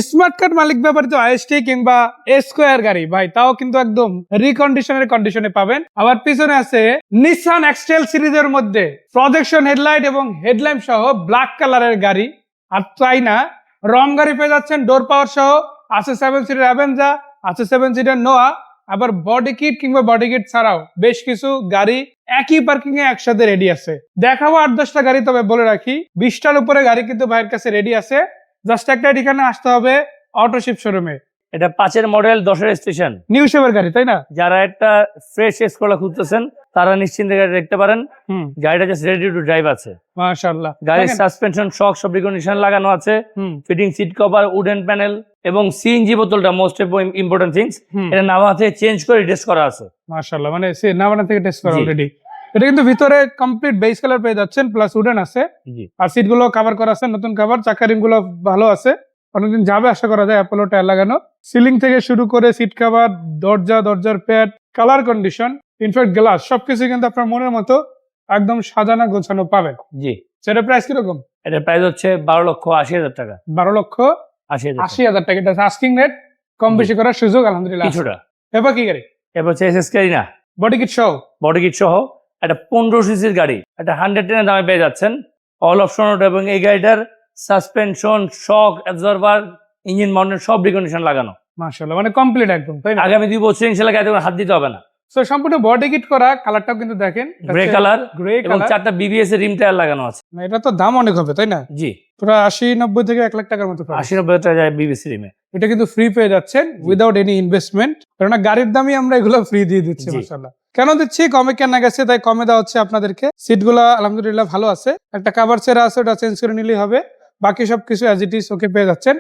Smart card মালিক ব্যাপারে তো IST কিংবা স্কোয়ার গাড়ি ভাই, তাও কিন্তু একদম কন্ডিশনে পাবেন। আবার পিছনে আছে নিসান এক্সটেল সিরিজের মধ্যে প্রজেকশন হেডলাইট এবং হেডল্যাম্প সহ ব্ল্যাক কালারের গাড়ি। আর তাই না, রং গাড়ি পেয়ে যাচ্ছেন ডোর পাওয়ার সহ। আছে 7 সিটার অ্যাভেঞ্জা, আছে 7 সিটার নোয়া। আবার বডি কিট কিংবা বডি কিট ছাড়াও বেশ কিছু গাড়ি একই পার্কিং এ একসাথে রেডি আছে। দেখাবো 8-10টা গাড়ি, তবে বলে রাখি 20টার উপরে গাড়ি কিন্তু ভাইয়ের কাছে রেডি আছে। জাস্ট একটা এখানে আসতে হবে অটোশিপ শোরুমে। এটা 5-এর মডেল, 10-এর স্টেশন, নিউ শেপের গাড়ি, তাই না? যারা একটা ফ্রেশ এক্সকোলা খুঁজতেছেন তারা নিশ্চিন্তে গাড়ি দেখতে পারেন। গাড়িটা জাস্ট রেডি টু ড্রাইভ আছে। মাশাআল্লাহ। গাড়ির সাসপেনশন শক সব রিকন্ডিশন লাগানো আছে। Fitting seat cover, wooden panel এবং সিএনজি বোতলটা মোস্ট ইম্পর্টেন্ট থিংস, এটা নামা থেকে চেঞ্জ করে টেস্ট করা আছে। মাশাআল্লাহ, মানে সে নামানা থেকে টেস্ট করা অলরেডি। এটা কিন্তু ভিতরে কমপ্লিট বেস কালার পেয়ে যাচ্ছেন, প্লাস উডেন আছে। আর সিট গুলো কভার করা আছে, নতুন কভার। চাকা রিম গুলো ভালো আছে, অনেকদিন যাবে আশা করা যায়। অ্যাপোলো টায়ার লাগানো, সিলিং থেকে শুরু করে সিট কভার, দরজার pad, colour condition, in fact glass, সবকিছু কিন্তু আপনার মনের মতো একদম সাজানো গোছানো পাবেন। জি। সেটা প্রাইস কিরকম? এটার প্রাইস হচ্ছে 12,80,000 টাকা। 12,80,000 টাকা। এটা আস্কিং রেট, কম বেশি করার সুযোগ আলহামদুলিল্লাহ কিছুটা। এবার কি গাড়ি? এবার হচ্ছে এসএস কারিনা, বডি কিট সহ। বডি কিট সহ একটা 15 সিসির গাড়ি, এটা 110 এর দামে পেয়ে যাচ্ছেন। অল অপশন এবং এই গাড়িটার সাসপেনশন, শক অ্যাবজর্ভার, ইঞ্জিন মাউন্টেন সব রিকন্ডিশন লাগানো। মাশাআল্লাহ, মানে কমপ্লিট একদম, তাই না? আগামী 2 বছর ইনশাআল্লাহ গাড়িতে কোনো হাত দিতে হবে না। সো সম্পূর্ণ বডি কিট করা, কালারটাও কিন্তু দেখেন গ্রে কালার এবং কালার। 4টা বিবিএস এর রিম টায়ার লাগানো আছে। এটা তো দাম অনেক হবে, তাই না? জি, পুরো 80-90 থেকে 1 লাখ টাকার মতো পাবেন। 80-90 টাকা যায় বিবিএস রিমে। এটা কিন্তু ফ্রি পেয়ে যাচ্ছেন উইদাউট এনি ইনভেস্টমেন্ট, কারণ গাড়ির দামই আমরা এগুলো ফ্রি দিয়ে দিচ্ছি। মাশাআল্লাহ, কেন দিচ্ছি? কমে কেনা গেছে তাই কমে দেওয়া হচ্ছে আপনাদেরকে। সিটগুলো আলহামদুলিল্লাহ ভালো আছে, একটা কভার ছেঁড়া আছে, ওটা চেঞ্জ করে নিলেই হবে। বাকি সবকিছু অ্যাজ ইট ইজ ওকে পেয়ে যাচ্ছেন।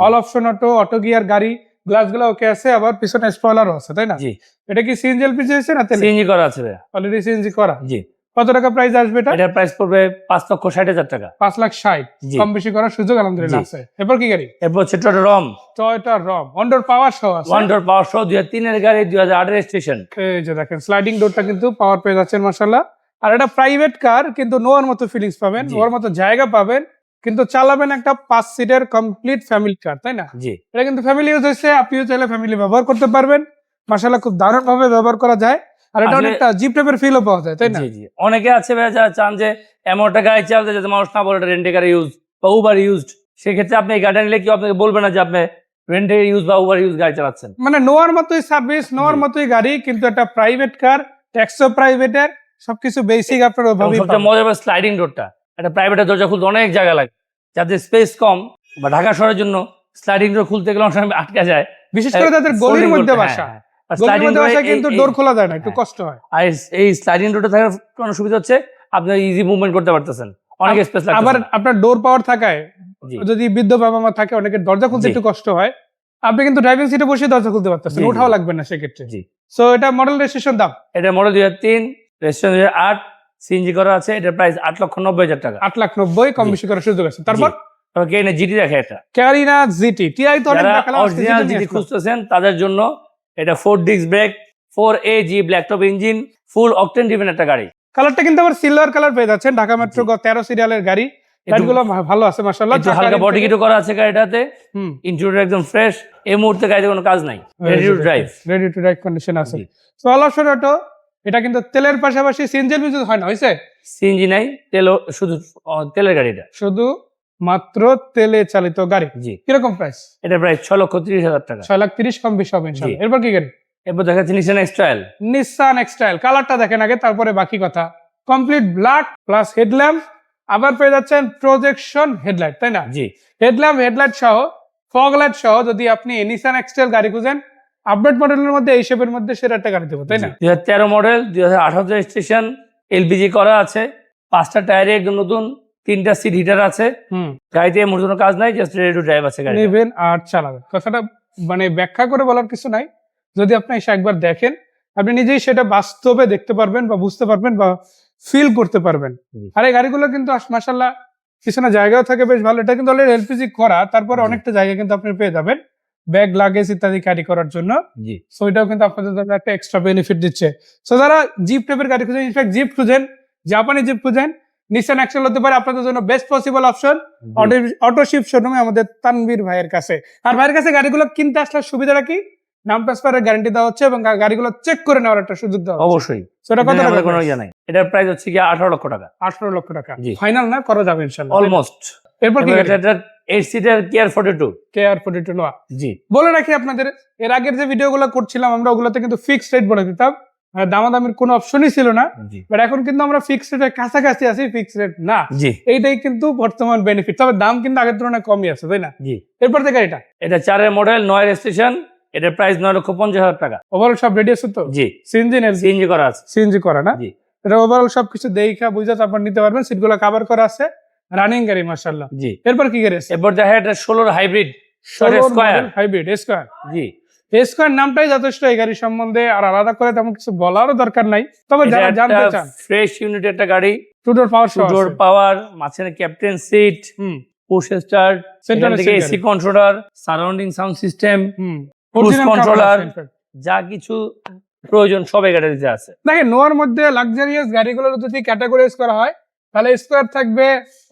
অল অপশন অটো গিয়ার গাড়ি, গ্লাস গুলো ওকে আছে, আবার পিছনে স্পয়লারও আছে, তাই না? জি। এটা কি সিএনজি এলপিজি হয়েছে না তেল? সিএনজি করা আছে। অলরেডি সিএনজি করা। জি। কত টাকা প্রাইস আসবে এটা? এটার প্রাইস পড়বে 5,60,000 টাকা। 5,60,000, কম বেশি করার সুযোগ আলহামদুলিল্লাহ আছে। এরপর কি গাড়ি? এরপর হচ্ছে টয়োটা রম, ওয়ান্ডার পাওয়ার সহ আছে। ওয়ান্ডার পাওয়ার সহ 2003 এর গাড়ি, 2008 এর স্টেশন। এই যে দেখেন স্লাইডিং ডোরটা কিন্তু পাওয়ার পেয়ে যাচ্ছেন মাশাআল্লাহ। আর এটা প্রাইভেট কার, কিন্তু নোয়ার মতো ফিলিংস পাবেন, নোয়ার মতো জায়গা পাবেন, কিন্তু চালাবেন একটা 5 সিটের কমপ্লিট ফ্যামিলি কার, তাই না? জি। এটা কিন্তু ফ্যামিলি ইউজ হয়েছে, আপনিও চাইলে ফ্যামিলি ব্যবহার করতে পারবেন। মাশাআল্লাহ, খুব দারুণ ভাবে ব্যবহার করা যায়। আর এটা অনেকটা জিপ টাইপের ফিলও পাওয়া যায়, তাই না? জি জি। অনেকে আছে ভাই যারা চান যে এমন একটা গাড়ি চালাতে যাতে মানুষ না বলে এটা রেন্টে গাড়ি ইউজ বা উবার ইউজড, সেক্ষেত্রে আপনি এই গাড়িটা নিলে কি আপনাকে বলবে না যে আপনি রেন্টে ইউজ বা উবার ইউজ গাড়ি চালাচ্ছেন? মানে নোয়ার মতোই সার্ভিস, নোয়ার মতোই গাড়ি, কিন্তু একটা প্রাইভেট কার, ট্যাক্সও প্রাইভেটের, সবকিছু বেসিক আপনার ওভাবেই পাবেন। সবচেয়ে মজার স্লাইডিং ডোরটা, একটা প্রাইভেটের দরজা খুলতে অনেক জায়গা লাগে, যাদের স্পেস কম বা ঢাকা শহরের জন্য স্লাইডিং ডোর খুলতে গেলে অনেক সময় আটকে যায়, বিশেষ করে তাদের গলির মধ্যে বাসা। গলির মধ্যে বাসা কিন্তু ডোর খোলা যায় না, একটু কষ্ট হয়। আর এই স্লাইডিং ডোরটা থাকার কোনো সুবিধা হচ্ছে আপনি ইজি মুভমেন্ট করতে পারতেছেন, অনেক স্পেস লাগে। আবার আপনার ডোর পাওয়ার থাকায় যদি বৃদ্ধ বাবা মা থাকে, অনেকের দরজা খুলতে একটু কষ্ট হয়, আপনি কিন্তু ড্রাইভিং সিটে বসে দরজা খুলতে পারতেছেন, ওঠাও লাগবে না সেক্ষেত্রে। জি। সো এটা মডেল রেজিস্ট্রেশন দাম? এটা মডেল 2003, রেজিস্ট্রেশন 2008, সিএনজি করা আছে। এটার প্রাইস 8,90,000 টাকা। 8,90,000, কম বেশি করার সুযোগ আছে। তারপর কেরিনা জিটি দেখে, এটা ক্যারিনা জিটি। টিআই তো অনেক টাকা লাগে, অরিজিনাল জিটি খুঁজতেছেন তাদের জন্য এটা 4 disc brake, 4AG black top engine, ফুল অকটেন ড্রিভেন একটা গাড়ি। কালারটা কিন্তু আবার সিলভার কালার পেয়ে যাচ্ছেন। ঢাকা মেট্রো 13 সিরিয়ালের গাড়ি, গাড়িগুলো ভালো আছে মাশাআল্লাহ। হালকা বডি কিটও করা আছে গাড়িটাতে, ইন্টেরিয়র একদম ফ্রেশ। এই মুহূর্তে গাড়িতে কোনো কাজ নাই, রেডি টু ড্রাইভ কন্ডিশন আছে। সো অল অপশন অটো, এটা কিন্তু তেলের পাশাপাশি সিএনজি এলপিজি হয় না, হইছে? সিএনজি নাই, তেলও শুধু তেলের গাড়িটা, শুধু মাত্র তেলে চালিত গাড়ি। জি। কিরকম প্রাইস? এটা প্রাইস 6,30,000 টাকা। 6,30,000, কম বেশি হবে ইনশাআল্লাহ। এরপর কি গাড়ি? এরপর দেখাচ্ছি নিসান এক্সটাইল। কালারটা দেখেন আগে, তারপরে বাকি কথা। কমপ্লিট ব্ল্যাক প্লাস হেডল্যাম্প, আবার পেয়ে যাচ্ছেন প্রজেকশন হেডলাইট, তাই না? জি। হেডল্যাম্প, হেডলাইট সহ, ফগ লাইট সহ। যদি আপনি নিসান এক্সটাইল গাড়ি খুঁজেন আপডেট মডেলের মধ্যে, এই শেপের মধ্যে, সেটা একটা গাড়ি দেবো, তাই না? 2013 মডেল, 2018 রেজিস্ট্রেশন, এলপিজি করা আছে, 5টা টায়ারে একদম নতুন, 3টা সিট হিটার আছে। গাড়িতে এমন কোনো কাজ নাই, জাস্ট রেডি টু ড্রাইভ আছে গাড়ি। নেবেন আর চালাবেন, কথাটা মানে ব্যাখ্যা করে বলার কিছু নাই। যদি আপনি এসে একবার দেখেন, আপনি নিজেই সেটা বাস্তবে দেখতে পারবেন বা বুঝতে পারবেন বা ফিল করতে পারবেন। আর এই গাড়িগুলো কিন্তু মাশাআল্লাহ পিছনে জায়গাও থাকে বেশ ভালো। এটা কিন্তু অলরেডি এলপিজি করা, তারপরে অনেকটা জায়গা কিন্তু আপনি পেয়ে যাবেন ব্যাগ, লাগেজ ইত্যাদি ক্যারি করার জন্য। সো এটাও কিন্তু আপনাদের জন্য একটা এক্সট্রা বেনিফিট দিচ্ছে। সো যারা জিপ টাইপের গাড়ি খুঁজেন, ইনফ্যাক্ট জিপ খুঁজেন, জাপানি জিপ খুঁজেন, নিসান এক্সেল হতে পারে আপনাদের জন্য best possible option auto shift শোরুমে আমাদের তানভীর ভাইয়ের কাছে। আর ভাইয়ের কাছে গাড়িগুলো কিনতে আসলে সুবিধাটা কি, নাম ট্রান্সফারের গ্যারান্টি দেওয়া হচ্ছে এবং গাড়িগুলো চেক করে নেওয়ার একটা সুযোগ দেওয়া হচ্ছে। অবশ্যই সেটা কত টাকা? কোনো ইয়ে নাই, এটার প্রাইস হচ্ছে কি 18 লক্ষ টাকা। 18 লক্ষ টাকা জি। ফাইনাল না, করা যাবে ইনশাআল্লাহ অলমোস্ট। এরপর কি এটা 8 সিটার কেয়ার 42। কেয়ার 42 নোয়া। জি। বলে রাখি আপনাদের, এর আগের যে ভিডিওগুলো করছিলাম আমরা ওগুলোতে কিন্তু ফিক্সড রেট বলে দিতাম, আর দামাদামির কোনো অপশনই ছিল না। জি। বাট এখন কিন্তু আমরা ফিক্সড রেটের কাছাকাছি আছি, ফিক্সড রেট না। জি। এইটাই কিন্তু বর্তমান বেনিফিট, তবে দাম কিন্তু আগের তুলনায় কমই আছে, তাই না? জি। এরপর থেকে এটা 4 এর মডেল, 9 রেজিস্ট্রেশন, এটার প্রাইস 9,50,000 টাকা। ওভারঅল সব রেডি আছে তো? জি। সিএনজি সিএনজি করা আছে। সিএনজি করা না? জি। এটা ওভারঅল সবকিছু দেখা বুঝা তারপর নিতে পারবেন, সিটগুলো কভার করা আছে, রানিং গাড়ি মাশাআল্লাহ। জি। এরপর কি গাড়ি আছে? এরপর দেখা এটা 16 হাইব্রিড স্কয়ার। Hybrid square. জি। স্কয়ার নামটাই যথেষ্ট এই গাড়ি সম্বন্ধে, আর আলাদা করে তেমন কিছু বলারও দরকার নাই, তবে যারা জানতে চান ফ্রেশ ইউনিট একটা গাড়ি, টু ডোর পাওয়ার ডোর পাওয়ার, মাঝখানে captain seat, push start, Central থেকে seat AC controller, surrounding sound system, cruise original controller, যা কিছু প্রয়োজন সব এই গাড়িতে আছে। দেখেন নোয়ার মধ্যে লাক্সারিয়াস গাড়িগুলো যদি ক্যাটাগরাইজ করা হয় তাহলে স্কয়ার থাকবে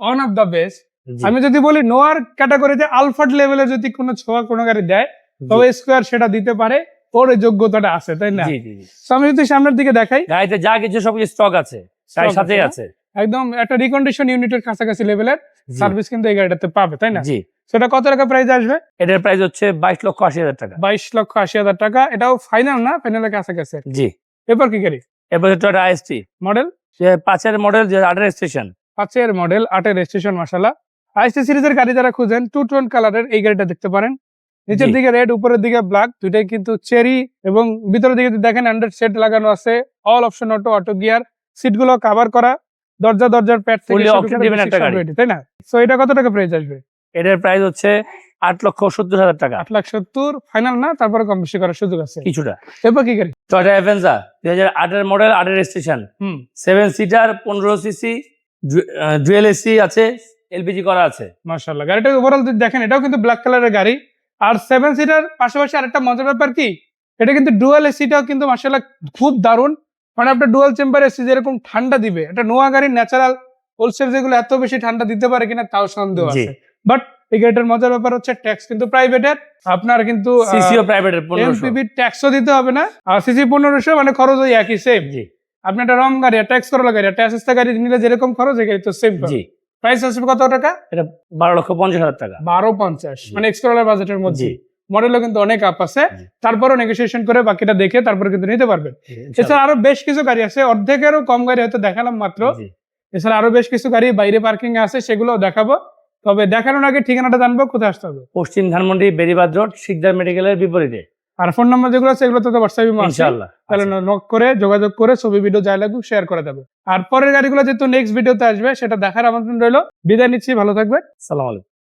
ওয়ান অফ দ্য বেস্ট। জি। আমি যদি বলি নোয়ার ক্যাটাগরিতে আলফার্ড লেভেলে যদি কোনো ছোঁয়া কোনো গাড়ি দেয় তবে স্কয়ার সেটা দিতে পারে, ওর এই যোগ্যতাটা আছে, তাই না? জি জি জি। So আমি যদি সামনের দিকে দেখাই, গাড়িতে যা কিছু সব স্টক আছে, তার Stock সাথেই আছে, আছে। একদম একটা রিকন্ডিশন ইউনিটের কাছাকাছি লেভেলের জি। সার্ভিস কিন্তু এই গাড়িটাতে পাবে, তাই না? জি। সেটা কত টাকা প্রাইস আসবে? এটার প্রাইস হচ্ছে 22,80,000 টাকা। 22,80,000 টাকা। এটাও ফাইনাল না, ফাইনালের কাছাকাছি। জি। এরপর কি গাড়ি? এরপর টয়োটা আইএসটি মডেল সে 5 এর মডেল, যে 8 রেজিস্ট্রেশন। 5 এর মডেল, 8 এর রেজিস্ট্রেশন মাশাআল্লাহ। আইএসটি সিরিজের গাড়ি যারা খুঁজেন টু টোন কালারের এই গাড়িটা দেখতে পারেন। নিচের জি। দিকে রেড, উপরের দিকে ব্ল্যাক, দুইটাই কিন্তু চেরি, এবং ভিতরের দিকে যদি দেখেন অ্যান্ড্রয়েড সেট লাগানো আছে, অল অপশন অটো গিয়ার, সিটগুলো কভার করা, দরজার প্যাড থেকে Fully শুরু option করে দিবেন basic একটা সব গাড়ি। ready, তাই না? সো এটা কত টাকা প্রাইস আসবে? এটার প্রাইস হচ্ছে 8,70,000 টাকা। 8,70,000 ফাইনাল না, তারপরে কম বেশি করার সুযোগ আছে। কিছুটা। এরপর কি গাড়ি? টয়োটা অ্যাভেঞ্জার 2008 এর মডেল, 8 এর registration, 7 seater, 15 CC, dual AC আছে, এলপিজি করা আছে। মাশাআল্লাহ, গাড়িটা ওভারঅল যদি দেখেন এটাও কিন্তু ব্ল্যাক কালারের গাড়ি। আর 7 সিটার পাশাপাশি আরেকটা মজার ব্যাপার কি, এটা কিন্তু ডুয়াল এসিটাও কিন্তু মাশাআল্লাহ খুব দারুণ। মানে আপনার ডুয়াল চেম্বার এসি যেরকম ঠান্ডা দিবে, এটা নোয়া গাড়ির ন্যাচারাল হোলসেল যেগুলো এত বেশি ঠান্ডা দিতে পারে কিনা তাও সন্দেহ জি। আছে। বাট এই গাড়িটার মজার ব্যাপার হচ্ছে ট্যাক্স কিন্তু প্রাইভেটের, আপনার কিন্তু সিসিও প্রাইভেটের 1500। এমপিবি ট্যাক্সও দিতে হবে না, আর সিসি 1500, মানে খরচ ওই একই সেম। জি। আপনি একটা রং গাড়ি, ট্যাক্স করা গাড়ি, ট্যাক্সটা গাড়ি নিলে যেরকম খরচ এই গাড়ি তো সেম। জি। প্রাইস আসবে কত টাকা? এটা 12,50,000 টাকা। 12,50, জি। মানে এক্সপ্লোরার বাজেটের মধ্যে। জি। মডেলও কিন্তু অনেক আপ আছে, জি। তারপরও নেগোসিয়েশন করে বাকিটা দেখে তারপরে কিন্তু নিতে পারবেন। এছাড়া আরো বেশ কিছু গাড়ি আছে, অর্ধেকেরও কম গাড়ি হয়তো দেখালাম মাত্র। জি। এছাড়া আরো বেশ কিছু গাড়ি বাইরে পার্কিং এ আছে, সেগুলোও দেখাবো। তবে দেখানোর আগে ঠিকানাটা জানবো, কোথায় আসতে হবে? পশ্চিম ধানমন্ডি বেরিবাদ রোড, শিকদার মেডিকেলের বিপরীতে। আর ফোন নাম্বার যেগুলো আছে এগুলো তো হোয়াটসঅ্যাপে আছে, ইনশাআল্লাহ। তাহলে নক করে যোগাযোগ করে ছবি ভিডিও যাই লাগুক শেয়ার করে দেবে। আর পরের গাড়িগুলো যেহেতু নেক্সট ভিডিওতে আসবে সেটা দেখার আমন্ত্রণ রইলো। বিদায় নিচ্ছি, ভালো থাকবেন। আসসালামু আলাইকুম।